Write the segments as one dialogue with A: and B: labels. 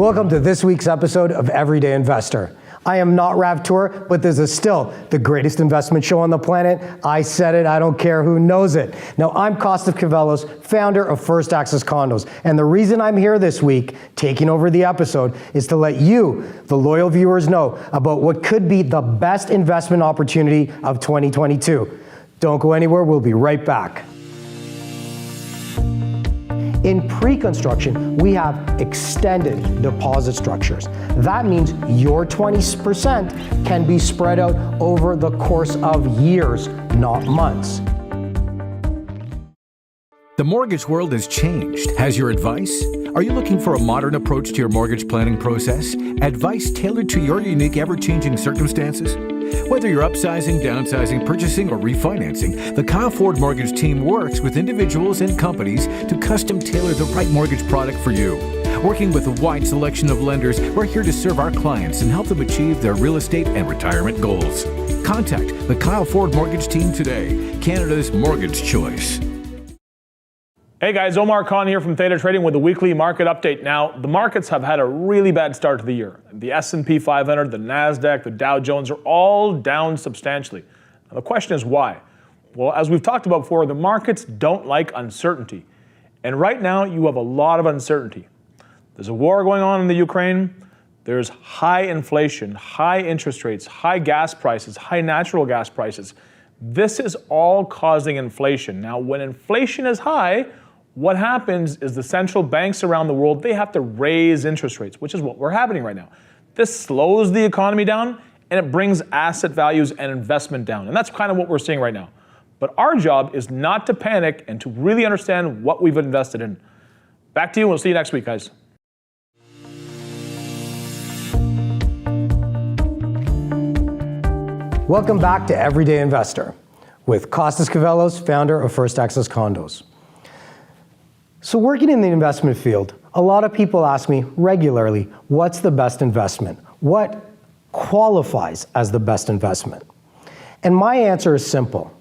A: Welcome to this week's episode of Everyday Investor. I am not Rav Toor, but this is still the greatest investment show on the planet. I said it, I don't care who knows it. Now, I'm Costas, founder of First Access Condos, and the reason I'm here this week, taking over the episode, is to let you, the loyal viewers, know about what could be the best investment opportunity of 2022. Don't go anywhere, we'll be right back. In pre-construction, we have extended deposit structures. That means your 20% can be spread out over the course of years, not months.
B: The mortgage world has changed. Has your advice? Are you looking for a modern approach to your mortgage planning process? Advice tailored to your unique, ever-changing circumstances? Whether you're upsizing, downsizing, purchasing, or refinancing, the Kyle Ford Mortgage team works with individuals and companies to custom tailor the right mortgage product for you. Working with a wide selection of lenders, we're here to serve our clients and help them achieve their real estate and retirement goals. Contact the Kyle Ford Mortgage team today, Canada's mortgage choice.
C: Hey guys, Omar Khan here from Theta Trading with a weekly market update. Now, the markets have had a really bad start to the year. The S&P 500, the NASDAQ, the Dow Jones are all down substantially. Now, the question is why? Well, as we've talked about before, the markets don't like uncertainty. And right now, you have a lot of uncertainty. There's a war going on in the Ukraine. There's high inflation, high interest rates, high gas prices, high natural gas prices. This is all causing inflation. Now, when inflation is high, what happens is the central banks around the world, they have to raise interest rates, which is what we're happening right now. This slows the economy down and it brings asset values and investment down. And that's kind of what we're seeing right now. But our job is not to panic and to really understand what we've invested in. Back to you, we'll see you next week, guys.
A: Welcome back to Everyday Investor with Costas, founder of First Access Condos. So working in the investment field, a lot of people ask me regularly, what's the best investment? What qualifies as the best investment? And my answer is simple.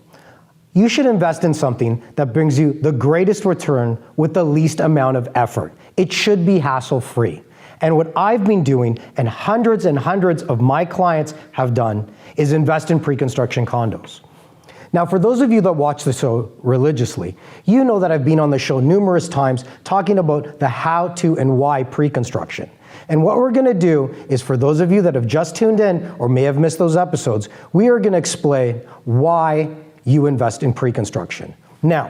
A: You should invest in something that brings you the greatest return with the least amount of effort. It should be hassle-free. And what I've been doing, and hundreds of my clients have done, is invest in pre-construction condos. Now, for those of you that watch the show religiously, you know that I've been on the show numerous times talking about the how to and why pre-construction. And what we're gonna do is, for those of you that have just tuned in or may have missed those episodes, we are gonna explain why you invest in pre-construction. Now,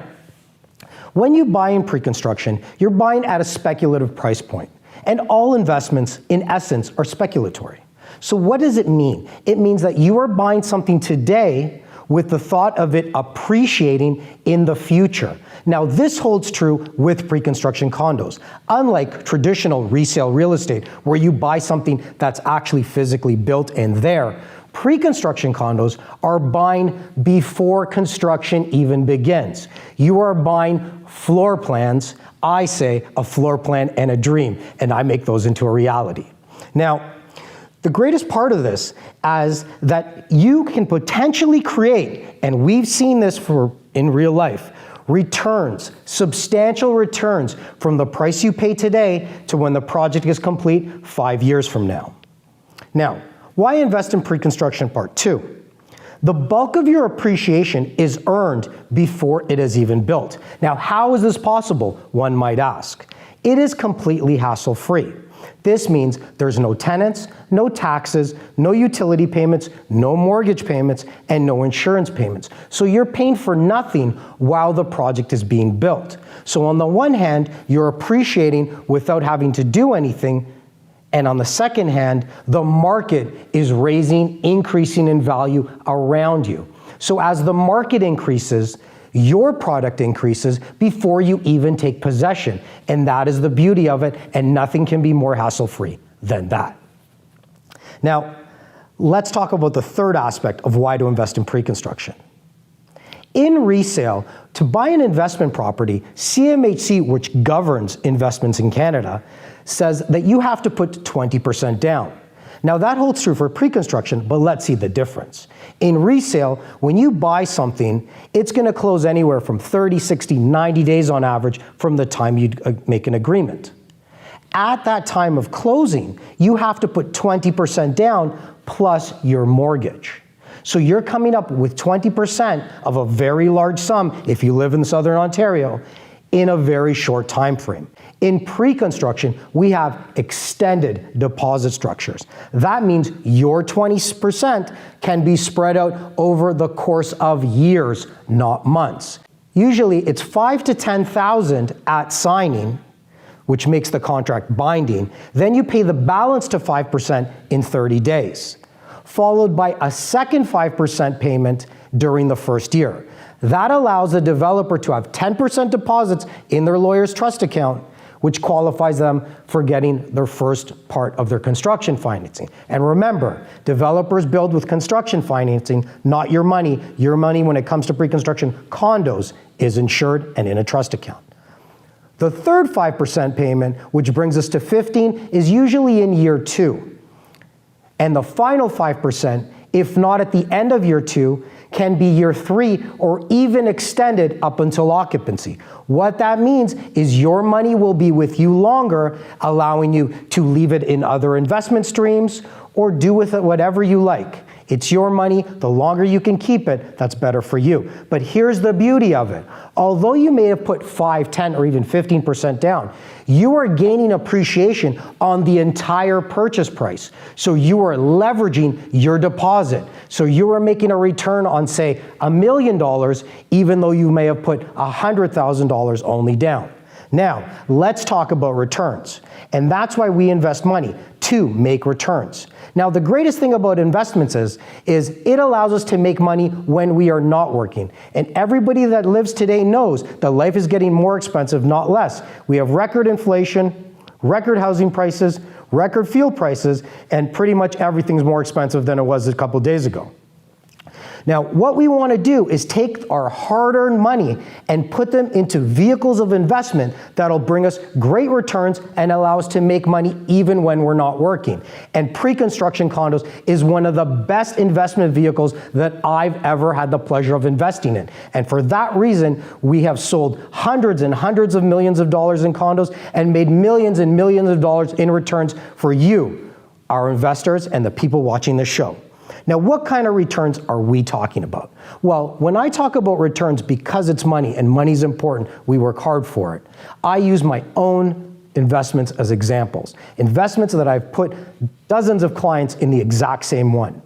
A: when you buy in pre-construction, you're buying at a speculative price point. And all investments, in essence, are speculatory. So what does it mean? It means that you are buying something today with the thought of it appreciating in the future. Now, this holds true with pre-construction condos. Unlike traditional resale real estate, where you buy something that's actually physically built and there, pre-construction condos are buying before construction even begins. You are buying floor plans. I say a floor plan and a dream, and I make those into a reality. Now, the greatest part of this is that you can potentially create, and we've seen this in real life, returns, substantial returns from the price you pay today to when the project is complete 5 years from now. Now, why invest in pre-construction part 2? The bulk of your appreciation is earned before it is even built. Now, how is this possible, one might ask? It is completely hassle-free. This means there's no tenants, no taxes, no utility payments, no mortgage payments, and no insurance payments. So you're paying for nothing while the project is being built. So on the one hand, you're appreciating without having to do anything, and on the second hand, the market is increasing in value around you. So as the market increases, your product increases before you even take possession. And that is the beauty of it, and nothing can be more hassle-free than that. Now, let's talk about the third aspect of why to invest in pre-construction. In resale, to buy an investment property, CMHC, which governs investments in Canada, says that you have to put 20% down. Now that holds true for pre-construction, but let's see the difference. In resale, when you buy something, it's gonna close anywhere from 30, 60, 90 days on average from the time you make an agreement. At that time of closing, you have to put 20% down plus your mortgage. So you're coming up with 20% of a very large sum, if you live in Southern Ontario, in a very short time frame. In pre-construction, we have extended deposit structures. That means your 20% can be spread out over the course of years, not months. Usually it's $5,000 to $10,000 at signing, which makes the contract binding. Then you pay the balance to 5% in 30 days, followed by a second 5% payment during the first year. That allows the developer to have 10% deposits in their lawyer's trust account, which qualifies them for getting their first part of their construction financing. And remember, developers build with construction financing, not your money. Your money, when it comes to pre-construction condos, is insured and in a trust account. The third 5% payment, which brings us to 15, is usually in year 2. And the final 5%, if not at the end of year 2, can be year 3 or even extended up until occupancy. What that means is your money will be with you longer, allowing you to leave it in other investment streams or do with it whatever you like. It's your money. The longer you can keep it, that's better for you. But here's the beauty of it. Although you may have put 5, 10, or even 15% down, you are gaining appreciation on the entire purchase price. So you are leveraging your deposit. So you are making a return on, say, $1 million, even though you may have put $100,000 only down. Now, let's talk about returns. And that's why we invest money, to make returns. Now, the greatest thing about investments is it allows us to make money when we are not working. And everybody that lives today knows that life is getting more expensive, not less. We have record inflation, record housing prices, record fuel prices, and pretty much everything's more expensive than it was a couple days ago. Now, what we want to do is take our hard-earned money and put them into vehicles of investment that'll bring us great returns and allow us to make money even when we're not working. And pre-construction condos is one of the best investment vehicles that I've ever had the pleasure of investing in. And for that reason, we have sold hundreds and hundreds of millions of dollars in condos and made millions and millions of dollars in returns for you, our investors, and the people watching this show. Now, what kind of returns are we talking about? Well, when I talk about returns, because it's money and money's important, we work hard for it. I use my own investments as examples. Investments that I've put dozens of clients in the exact same one.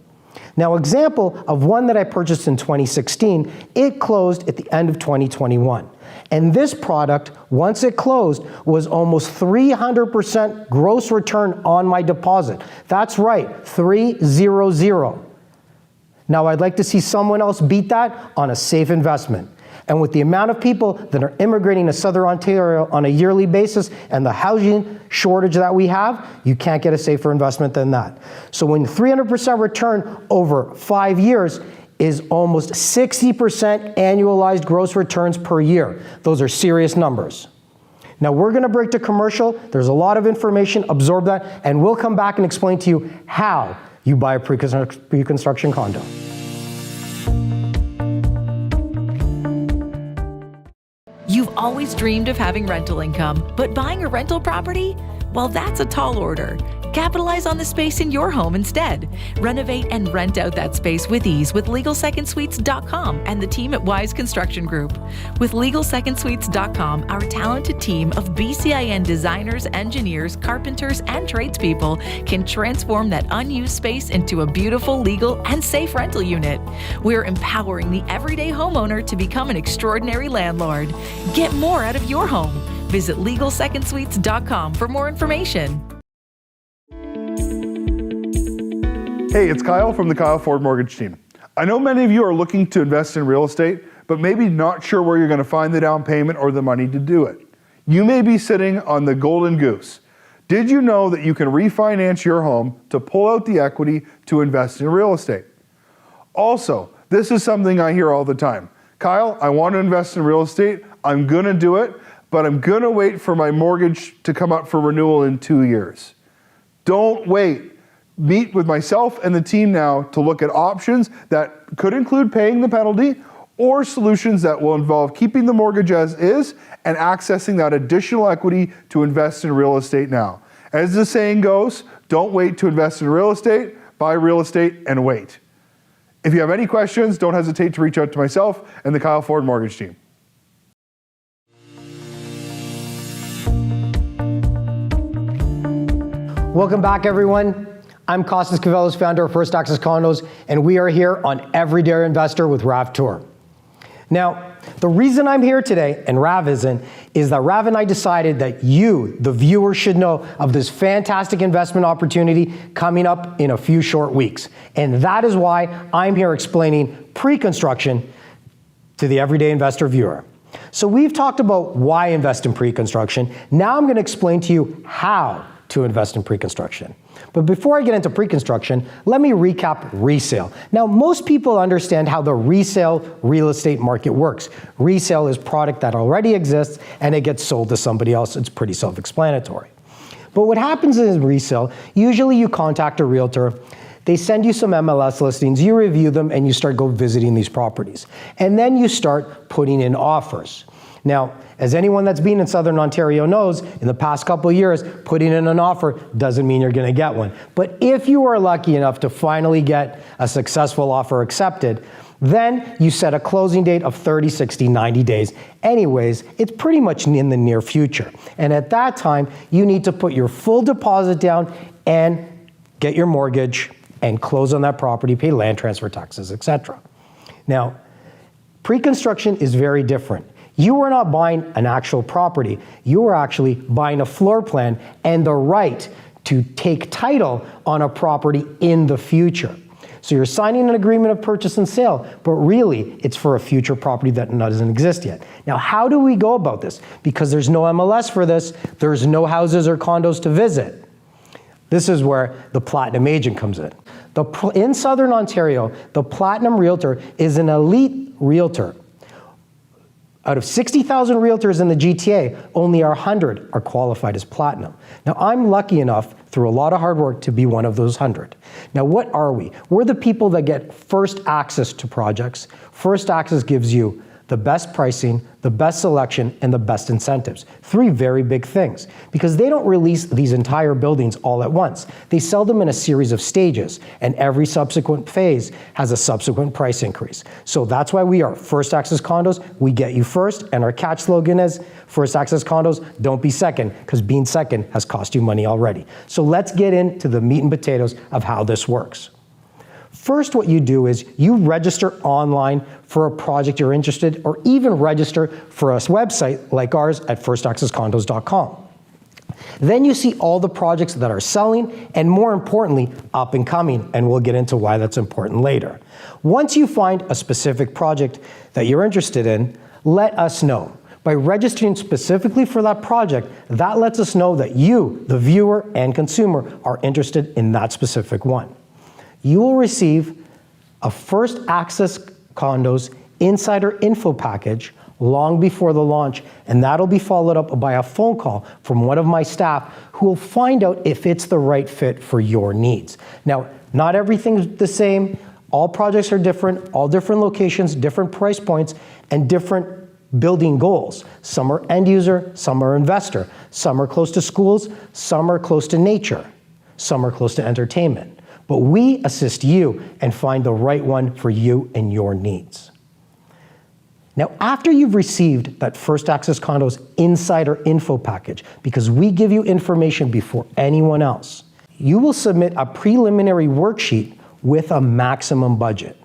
A: Now, example of one that I purchased in 2016, it closed at the end of 2021. And this product, once it closed, was almost 300% gross return on my deposit. That's right, 300. Now, I'd like to see someone else beat that on a safe investment. And with the amount of people that are immigrating to Southern Ontario on a yearly basis and the housing shortage that we have, you can't get a safer investment than that. So when 300% return over 5 years is almost 60% annualized gross returns per year. Those are serious numbers. Now we're going to break to commercial. There's a lot of information, absorb that, and we'll come back and explain to you how you buy a pre-construction condo.
D: You've always dreamed of having rental income, but buying a rental property? Well, that's a tall order. Capitalize on the space in your home instead. Renovate and rent out that space with ease with LegalSecondSuites.com and the team at Wise Construction Group. With LegalSecondSuites.com, our talented team of BCIN designers, engineers, carpenters, and tradespeople can transform that unused space into a beautiful, legal, and safe rental unit. We're empowering the everyday homeowner to become an extraordinary landlord. Get more out of your home. Visit LegalSecondSuites.com for more information.
E: Hey, it's Kyle from the Kyle Ford Mortgage team. I know many of you are looking to invest in real estate, but maybe not sure where you're going to find the down payment or the money to do it. You may be sitting on the golden goose. Did you know that you can refinance your home to pull out the equity to invest in real estate? Also, this is something I hear all the time. Kyle, I want to invest in real estate. I'm going to do it, but I'm going to wait for my mortgage to come up for renewal in 2 years. Don't wait. Meet with myself and the team now to look at options that could include paying the penalty or solutions that will involve keeping the mortgage as is and accessing that additional equity to invest in real estate now. As the saying goes, don't wait to invest in real estate, buy real estate and wait. If you have any questions, don't hesitate to reach out to myself and the Kyle Ford Mortgage team.
A: Welcome back, everyone. I'm Costas, founder of First Access Condos, and we are here on Everday Investor with Rav Toor. Now, the reason I'm here today, and Rav isn't, is that Rav and I decided that you, the viewer, should know of this fantastic investment opportunity coming up in a few short weeks. And that is why I'm here explaining pre-construction to the Everyday Investor viewer. So we've talked about why invest in pre-construction. Now I'm going to explain to you how to invest in pre-construction. But before I get into pre-construction, let me recap resale. Now, most people understand how the resale real estate market works. Resale is product that already exists and it gets sold to somebody else. It's pretty self-explanatory. But what happens in resale, usually you contact a realtor, they send you some MLS listings, you review them, and you start go visiting these properties. And then you start putting in offers. Now, as anyone that's been in Southern Ontario knows, in the past couple of years, putting in an offer doesn't mean you're going to get one. But if you are lucky enough to finally get a successful offer accepted, then you set a closing date of 30, 60, 90 days. Anyways, it's pretty much in the near future. And at that time, you need to put your full deposit down and get your mortgage and close on that property, pay land transfer taxes, etc. Now, pre-construction is very different. You are not buying an actual property. You are actually buying a floor plan and the right to take title on a property in the future. So you're signing an agreement of purchase and sale, but really it's for a future property that doesn't exist yet. Now, how do we go about this? Because there's no MLS for this, there's no houses or condos to visit. This is where the Platinum agent comes in. In Southern Ontario, the Platinum Realtor is an elite realtor. Out of 60,000 realtors in the GTA, only 100 are qualified as Platinum. Now, I'm lucky enough, through a lot of hard work, to be one of those 100. Now, what are we? We're the people that get first access to projects. First access gives you the best pricing, the best selection, and the best incentives. Three very big things, because they don't release these entire buildings all at once. They sell them in a series of stages, and every subsequent phase has a subsequent price increase. So that's why we are First Access Condos. We get you first, and our catch slogan is, First Access Condos, don't be second, because being second has cost you money already. So let's get into the meat and potatoes of how this works. First, what you do is you register online for a project you're interested, or even register for a website like ours at firstaccesscondos.com. Then you see all the projects that are selling and, more importantly, up and coming, and we'll get into why that's important later. Once you find a specific project that you're interested in, let us know. By registering specifically for that project, that lets us know that you, the viewer and consumer, are interested in that specific one. You will receive a First Access Condos insider info package long before the launch, and that'll be followed up by a phone call from one of my staff who will find out if it's the right fit for your needs. Now, not everything's the same. All projects are different, all different locations, different price points, and different building goals. Some are end user, some are investor, some are close to schools, some are close to nature, some are close to entertainment. But we assist you and find the right one for you and your needs. Now, after you've received that First Access Condos insider info package, because we give you information before anyone else, you will submit a preliminary worksheet with a maximum budget.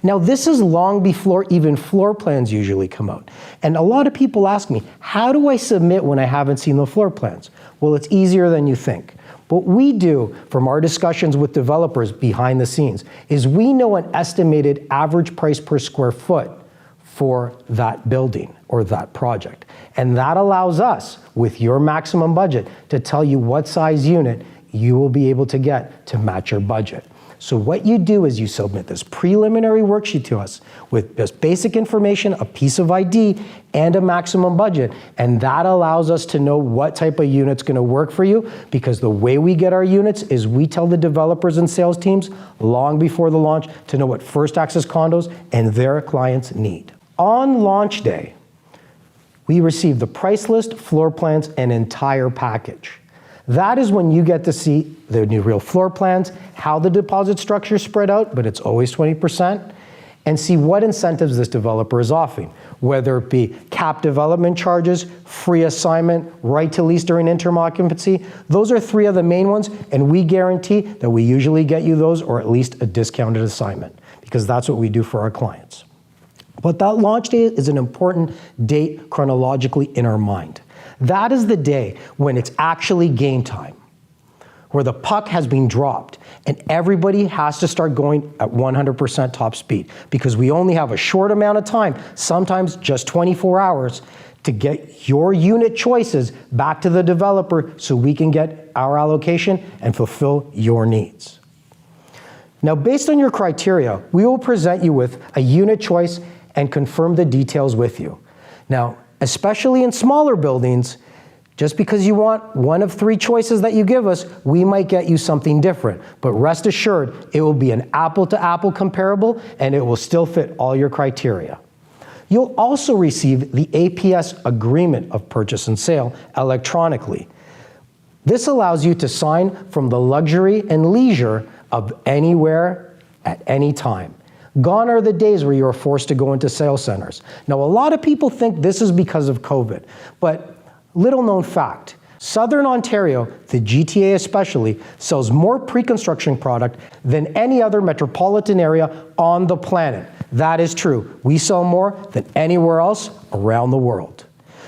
A: Now, this is long before even floor plans usually come out. And a lot of people ask me, how do I submit when I haven't seen the floor plans? Well, it's easier than you think. What we do from our discussions with developers behind the scenes is we know an estimated average price per square foot for that building or that project. And that allows us, with your maximum budget, to tell you what size unit you will be able to get to match your budget. So what you do is you submit this preliminary worksheet to us with just basic information, a piece of ID, and a maximum budget. And that allows us to know what type of unit's gonna work for you, because the way we get our units is we tell the developers and sales teams long before the launch to know what First Access Condos and their clients need. On launch day, we receive the price list, floor plans, and entire package. That is when you get to see the new real floor plans, how the deposit structure is spread out, but it's always 20%, and see what incentives this developer is offering, whether it be cap development charges, free assignment, right to lease during interim occupancy. Those are 3 of the main ones, and we guarantee that we usually get you those or at least a discounted assignment, because that's what we do for our clients. But that launch day is an important date chronologically in our mind. That is the day when it's actually game time, where the puck has been dropped and everybody has to start going at 100% top speed, because we only have a short amount of time, sometimes just 24 hours, to get your unit choices back to the developer so we can get our allocation and fulfill your needs. Now, based on your criteria, we will present you with a unit choice and confirm the details with you. Now, especially in smaller buildings, just because you want one of 3 choices that you give us, we might get you something different. But rest assured, it will be an apple-to-apple comparable, and it will still fit all your criteria. You'll also receive the APS Agreement of Purchase and Sale electronically. This allows you to sign from the luxury and leisure of anywhere at any time. Gone are the days where you're forced to go into sales centers. Now, a lot of people think this is because of COVID, but little known fact, Southern Ontario, the GTA especially, sells more pre-construction product than any other metropolitan area on the planet. That is true. We sell more than anywhere else around the world.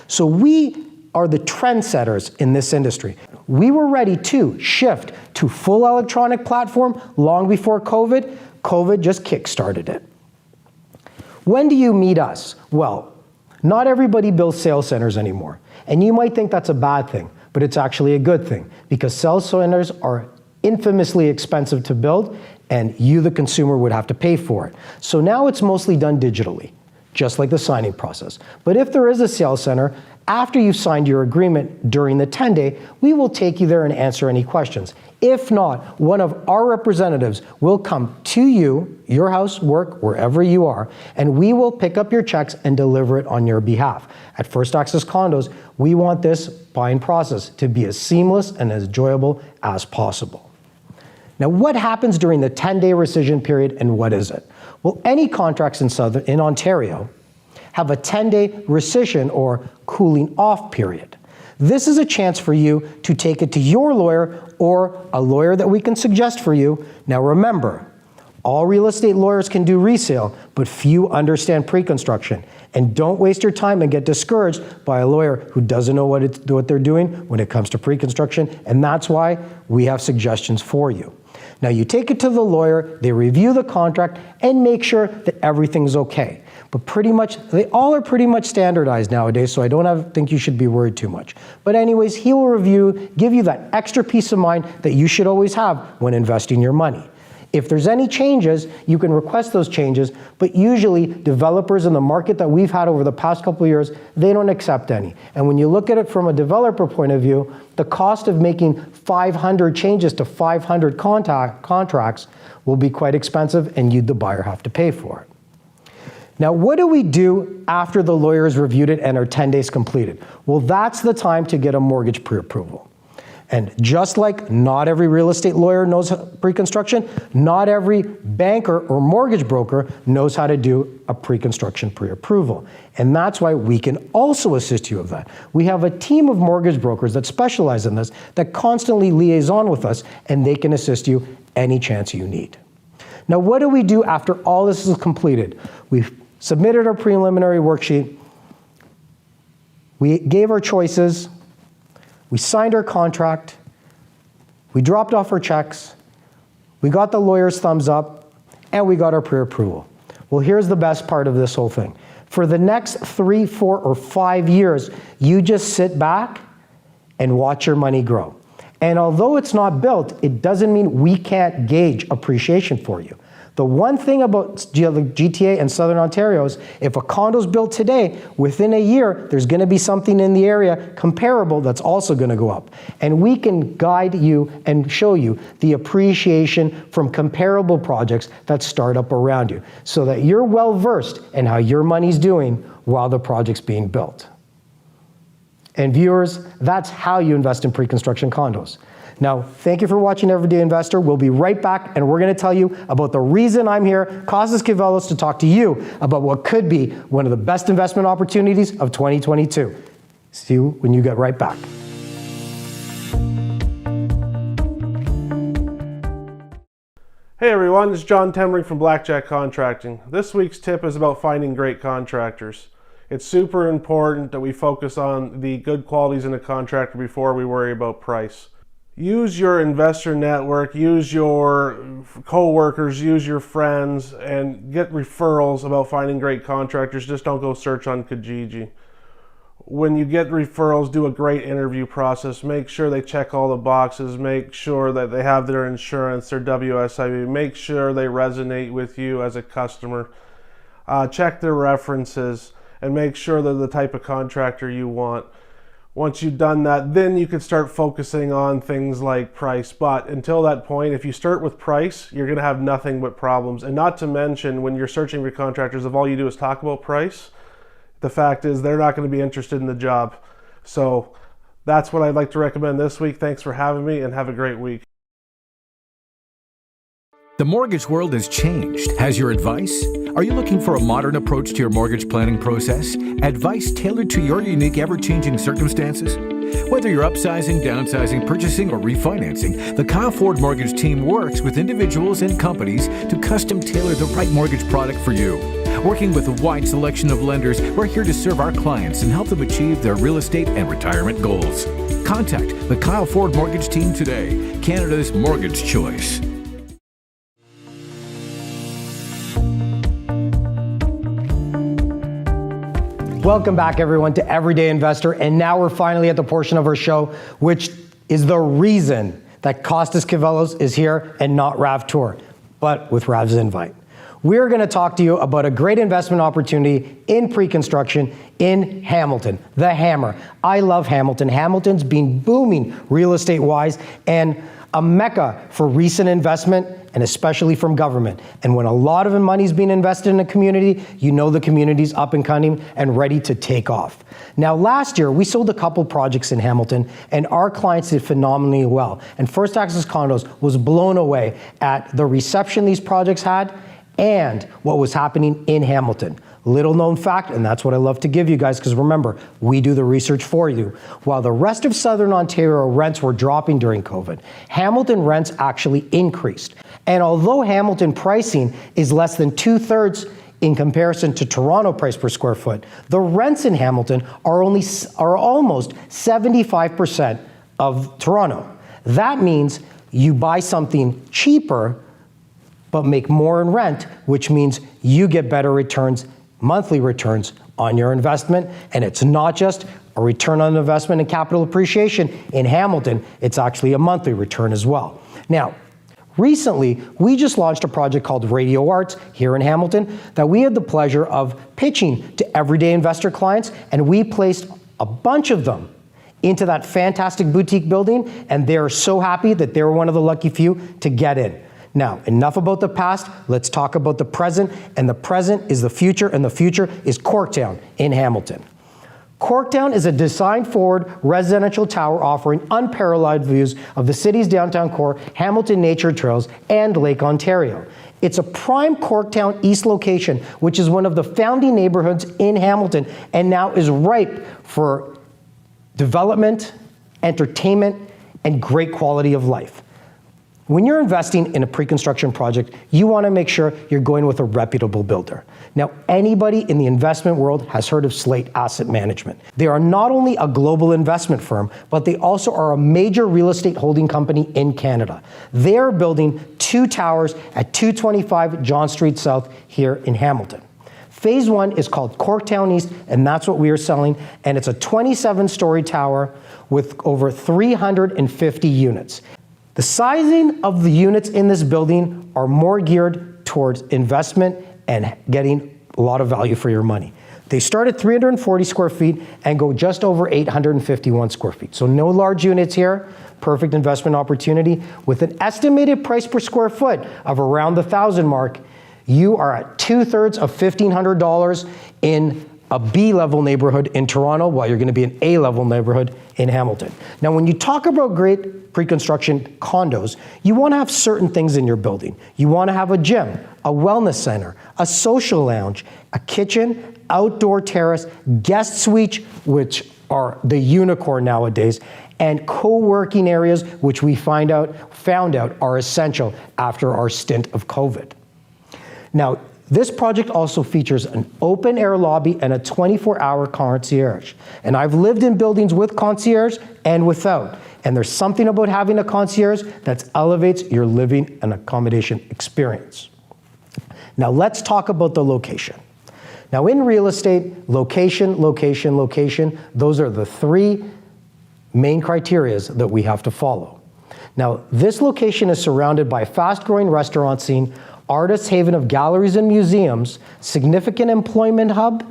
A: So we are the trendsetters in this industry. We were ready to shift to full electronic platform long before COVID. COVID just kick-started it. When do you meet us? Well, not everybody builds sales centers anymore. And you might think that's a bad thing, but it's actually a good thing, because sales centers are infamously expensive to build, and you, the consumer, would have to pay for it. So now it's mostly done digitally, just like the signing process. But if there is a sales center, after you've signed your agreement during the 10-day, we will take you there and answer any questions. If not, one of our representatives will come to you, your house, work, wherever you are, and we will pick up your checks and deliver it on your behalf. At First Access Condos, we want this buying process to be as seamless and as enjoyable as possible. Now, what happens during the 10-day rescission period, and what is it? Well, any contracts in Ontario have a 10-day rescission or cooling off period. This is a chance for you to take it to your lawyer or a lawyer that we can suggest for you. Now remember, all real estate lawyers can do resale, but few understand pre-construction. And don't waste your time and get discouraged by a lawyer who doesn't know what they're doing when it comes to pre-construction, and that's why we have suggestions for you. Now you take it to the lawyer, they review the contract, and make sure that everything's okay. But pretty much, they all are pretty much standardized nowadays, so I don't think you should be worried too much. But anyways, he will review, give you that extra peace of mind that you should always have when investing your money. If there's any changes, you can request those changes, but usually developers in the market that we've had over the past couple of years, they don't accept any. And when you look at it from a developer point of view, the cost of making 500 changes to 500 contracts will be quite expensive, and you, the buyer, have to pay for it. Now, what do we do after the lawyers reviewed it and are 10 days completed? Well, that's the time to get a mortgage pre-approval. And just like not every real estate lawyer knows pre-construction, not every banker or mortgage broker knows how to do a pre-construction pre-approval. And that's why we can also assist you with that. We have a team of mortgage brokers that specialize in this, that constantly liaison with us, and they can assist you any chance you need. Now, what do we do after all this is completed? We've submitted our preliminary worksheet, we gave our choices, we signed our contract, we dropped off our checks, we got the lawyer's thumbs up, and we got our pre-approval. Well, here's the best part of this whole thing. For the next 3, 4, or 5 years, you just sit back and watch your money grow. And although it's not built, it doesn't mean we can't gauge appreciation for you. The one thing about the GTA and Southern Ontario is if a condo's built today, within a year, there's going to be something in the area comparable that's also going to go up. And we can guide you and show you the appreciation from comparable projects that start up around you so that you're well versed in how your money's doing while the project's being built. And viewers, that's how you invest in pre-construction condos. Now, thank you for watching Everday Investor. We'll be right back, and we're going to tell you about the reason I'm here, Costas, to talk to you about what could be one of the best investment opportunities of 2022. See you when you get right back.
F: Hey everyone, it's John Temring from Blackjack Contracting. This week's tip is about finding great contractors. It's super important that we focus on the good qualities in a contractor before we worry about price. Use your investor network, use your co-workers, use your friends, and get referrals about finding great contractors. Just don't go search on Kijiji. When you get referrals, do a great interview process. Make sure they check all the boxes. Make sure that they have their insurance, their WSIB. Make sure they resonate with you as a customer. Check their references and make sure they're the type of contractor you want. Once you've done that, then you can start focusing on things like price. But until that point, if you start with price, you're going to have nothing but problems. And not to mention, when you're searching for contractors, if all you do is talk about price, the fact is they're not going to be interested in the job. So that's what I'd like to recommend this week. Thanks for having me, and have a great week.
B: The mortgage world has changed. Has your advice? Are you looking for a modern approach to your mortgage planning process? Advice tailored to your unique, ever-changing circumstances? Whether you're upsizing, downsizing, purchasing, or refinancing, the Kyle Ford Mortgage team works with individuals and companies to custom tailor the right mortgage product for you. Working with a wide selection of lenders, we're here to serve our clients and help them achieve their real estate and retirement goals. Contact the Kyle Ford Mortgage team today, Canada's mortgage choice.
A: Welcome back, everyone, to Everyday Investor. And now we're finally at the portion of our show, which is the reason that Costas is here and not Rav Toor, but with Rav's invite. We're going to talk to you about a great investment opportunity in pre-construction in Hamilton, the Hammer. I love Hamilton. Hamilton's been booming real estate-wise and a mecca for recent investment, and especially from government. And when a lot of money's being invested in a community, you know the community's up and coming and ready to take off. Now, last year, we sold a couple projects in Hamilton, and our clients did phenomenally well. And First Access Condos was blown away at the reception these projects had and what was happening in Hamilton. Little known fact, and that's what I love to give you guys, because remember, we do the research for you. While the rest of Southern Ontario rents were dropping during COVID, Hamilton rents actually increased. And although Hamilton pricing is less than 2/3 in comparison to Toronto price per square foot, the rents in Hamilton are almost 75% of Toronto. That means you buy something cheaper, but make more in rent, which means you get better returns, monthly returns on your investment. And it's not just a return on investment and capital appreciation in Hamilton, it's actually a monthly return as well. Now, recently, we just launched a project called Radio Arts here in Hamilton that we had the pleasure of pitching to Everyday Investor clients, and we placed a bunch of them into that fantastic boutique building, and they're so happy that they were one of the lucky few to get in. Now, enough about the past, let's talk about the present, and the present is the future, and the future is Corktown in Hamilton. Corktown is a design-forward residential tower offering unparalleled views of the city's downtown core, Hamilton nature trails, and Lake Ontario. It's a prime Corktown East location, which is one of the founding neighborhoods in Hamilton, and now is ripe for development, entertainment, and great quality of life. When you're investing in a pre-construction project, you want to make sure you're going with a reputable builder. Now, anybody in the investment world has heard of Slate Asset Management. They are not only a global investment firm, but they also are a major real estate holding company in Canada. They are building 2 towers at 225 John Street South here in Hamilton. Phase 1 is called Corktown East, and that's what we are selling, and it's a 27-story tower with over 350 units. The sizing of the units in this building are more geared towards investment and getting a lot of value for your money. They start at 340 square feet and go just over 851 square feet. So no large units here, perfect investment opportunity. With an estimated price per square foot of around the $1,000 mark, you are at 2/3 of $1,500 in a B-level neighborhood in Toronto, while you're going to be an A-level neighborhood in Hamilton. Now, when you talk about great pre-construction condos, you want to have certain things in your building. You want to have a gym, a wellness center, a social lounge, a kitchen, outdoor terrace, guest suites, which are the unicorn nowadays, and co-working areas, which we found out are essential after our stint of COVID. Now, this project also features an open air lobby and a 24-hour concierge. And I've lived in buildings with concierge and without. And there's something about having a concierge that elevates your living and accommodation experience. Now let's talk about the location. Now in real estate, location, location, location, those are the three main criteria that we have to follow. Now this location is surrounded by a fast-growing restaurant scene, artist haven of galleries and museums, significant employment hub,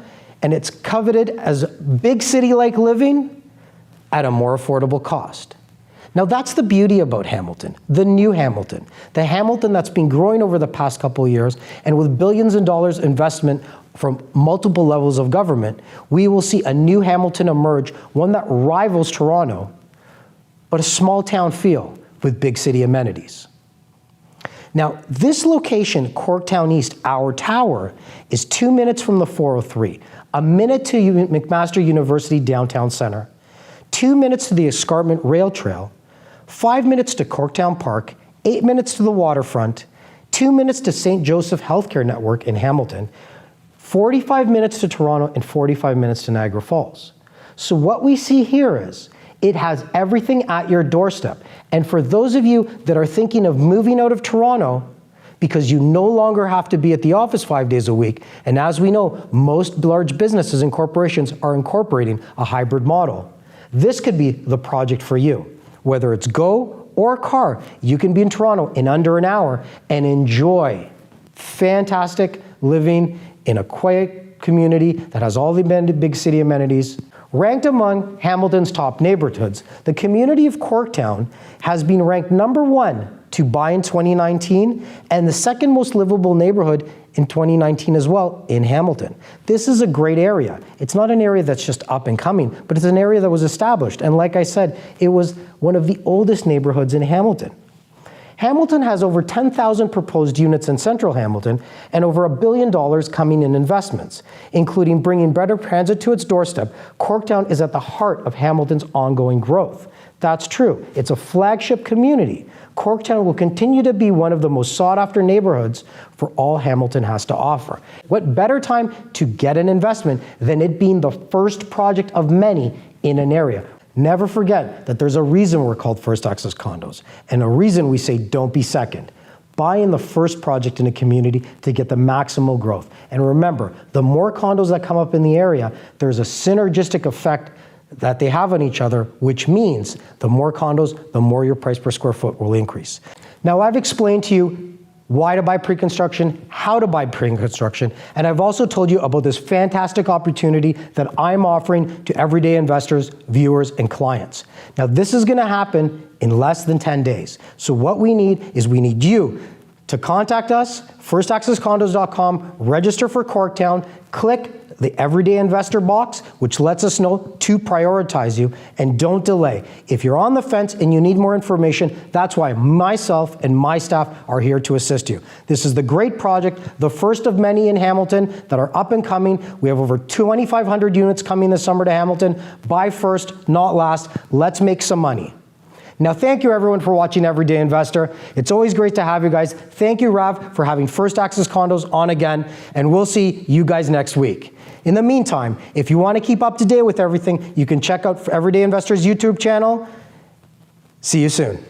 A: and it's coveted as big city-like living at a more affordable cost. Now that's the beauty about Hamilton, the new Hamilton, the Hamilton that's been growing over the past couple of years, and with billions of dollars investment from multiple levels of government, we will see a new Hamilton emerge, one that rivals Toronto, but a small town feel with big city amenities. Now, this location, Corktown East, our tower, is 2 minutes from the 403, a minute to McMaster University Downtown Center, 2 minutes to the Escarpment Rail Trail, 5 minutes to Corktown Park, 8 minutes to the waterfront, 2 minutes to St. Joseph Healthcare Network in Hamilton, 45 minutes to Toronto, and 45 minutes to Niagara Falls. So what we see here is, it has everything at your doorstep. And for those of you that are thinking of moving out of Toronto because you no longer have to be at the office 5 days a week, and as we know, most large businesses and corporations are incorporating a hybrid model, this could be the project for you. Whether it's go or car, you can be in Toronto in under an hour and enjoy fantastic living in a quiet community that has all the big city amenities. Ranked among Hamilton's top neighborhoods, the community of Corktown has been ranked #1 to buy in 2019 and the second most livable neighborhood in 2019 as well in Hamilton. This is a great area. It's not an area that's just up and coming, but it's an area that was established. And like I said, it was one of the oldest neighborhoods in Hamilton. Hamilton has over 10,000 proposed units in central Hamilton and over $1 billion coming in investments, including bringing better transit to its doorstep. Corktown is at the heart of Hamilton's ongoing growth. That's true. It's a flagship community. Corktown will continue to be one of the most sought-after neighborhoods for all Hamilton has to offer. What better time to get an investment than it being the first project of many in an area? Never forget that there's a reason we're called First Access Condos, and a reason we say don't be second. Buy in the first project in a community to get the maximal growth. And remember, the more condos that come up in the area, there's a synergistic effect that they have on each other, which means the more condos, the more your price per square foot will increase. Now, I've explained to you why to buy pre-construction, how to buy pre-construction, and I've also told you about this fantastic opportunity that I'm offering to everyday investors, viewers, and clients. Now, this is gonna happen in less than 10 days. So what we need is we need you to contact us, firstaccesscondos.com, register for Corktown, click the Everyday Investor box, which lets us know to prioritize you, and don't delay. If you're on the fence and you need more information, that's why myself and my staff are here to assist you. This is the great project, the first of many in Hamilton that are up and coming. We have over 2,500 units coming this summer to Hamilton. Buy first, not last. Let's make some money. Now, thank you everyone for watching Everyday Investor. It's always great to have you guys. Thank you, Rav, for having First Access Condos on again, and we'll see you guys next week. In the meantime, if you want to keep up to date with everything, you can check out Everyday Investor's YouTube channel. See you soon.